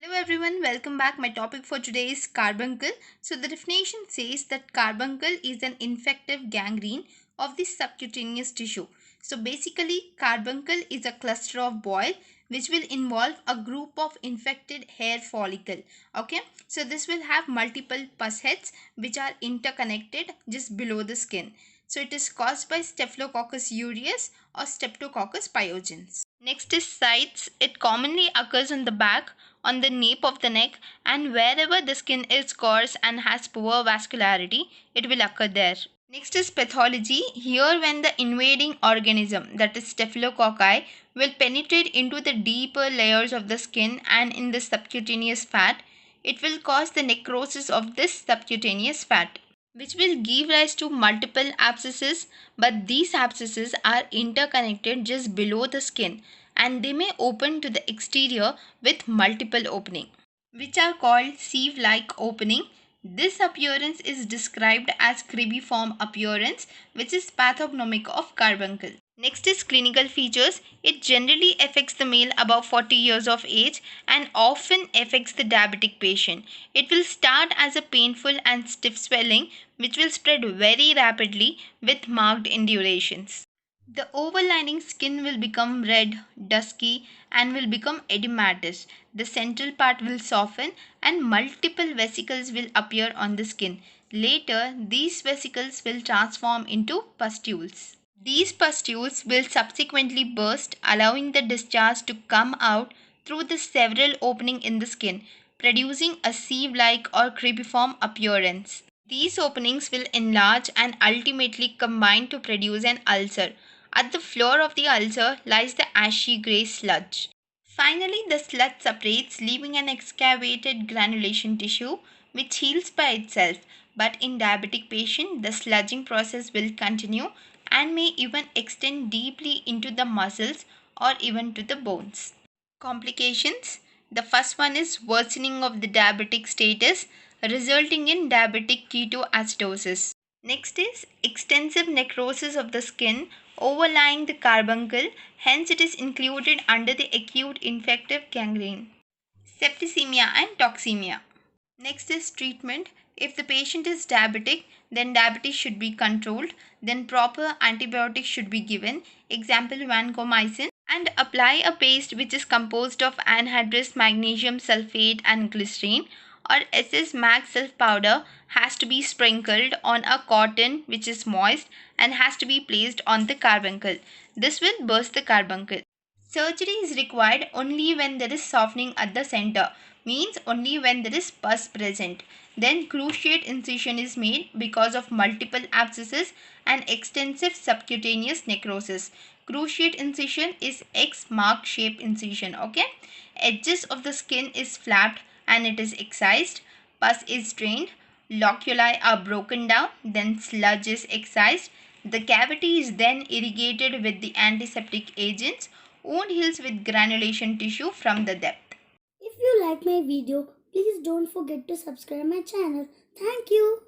Hello everyone, welcome back. My topic for today is carbuncle. So the definition says that carbuncle is an infective gangrene of the subcutaneous tissue. So basically carbuncle is a cluster of boil which will involve a group of infected hair follicle. Okay, so this will have multiple pus heads which are interconnected just below the skin. So it is caused by Staphylococcus aureus or Streptococcus pyogenes. Next is sites. It commonly occurs on the back, on the nape of the neck, and wherever the skin is coarse and has poor vascularity, it will occur there. Next is pathology. Here, when the invading organism, that is staphylococci, will penetrate into the deeper layers of the skin and in the subcutaneous fat, it will cause the necrosis of this subcutaneous fat, which will give rise to multiple abscesses, but these abscesses are interconnected just below the skin and they may open to the exterior with multiple opening, which are called sieve-like opening. This appearance is described as cribiform appearance, which is pathognomic of carbuncle. Next is clinical features. It generally affects the male above 40 years of age and often affects the diabetic patient. It will start as a painful and stiff swelling which will spread very rapidly with marked indurations. The overlining skin will become red, dusky, and will become edematous. The central part will soften and multiple vesicles will appear on the skin. Later, these vesicles will transform into pustules. These pustules will subsequently burst, allowing the discharge to come out through the several openings in the skin, producing a sieve-like or cribiform appearance. These openings will enlarge and ultimately combine to produce an ulcer. At the floor of the ulcer lies the ashy grey sludge. Finally, the sludge separates, leaving an excavated granulation tissue which heals by itself. But in diabetic patient, the sludging process will continue and may even extend deeply into the muscles or even to the bones. Complications. The first one is worsening of the diabetic status, resulting in diabetic ketoacidosis. Next is extensive necrosis of the skin overlying the carbuncle, hence it is included under the acute infective gangrene. Septicemia and toxemia. Next is treatment. If the patient is diabetic, then diabetes should be controlled, then proper antibiotics should be given, example vancomycin, and apply a paste which is composed of anhydrous magnesium sulfate and glycerine, or SS Mag Self powder has to be sprinkled on a cotton which is moist and has to be placed on the carbuncle. This will burst the carbuncle. Surgery is required only when there is softening at the center, means only when there is pus present. Then cruciate incision is made because of multiple abscesses and extensive subcutaneous necrosis. Cruciate incision is X mark shape incision. Okay, edges of the skin is flapped and it is excised. Pus is drained. Loculi are broken down. Then sludge is excised. The cavity is then irrigated with the antiseptic agents. Wound heals with granulation tissue from the depth. If you like my video, please don't forget to subscribe my channel. Thank you.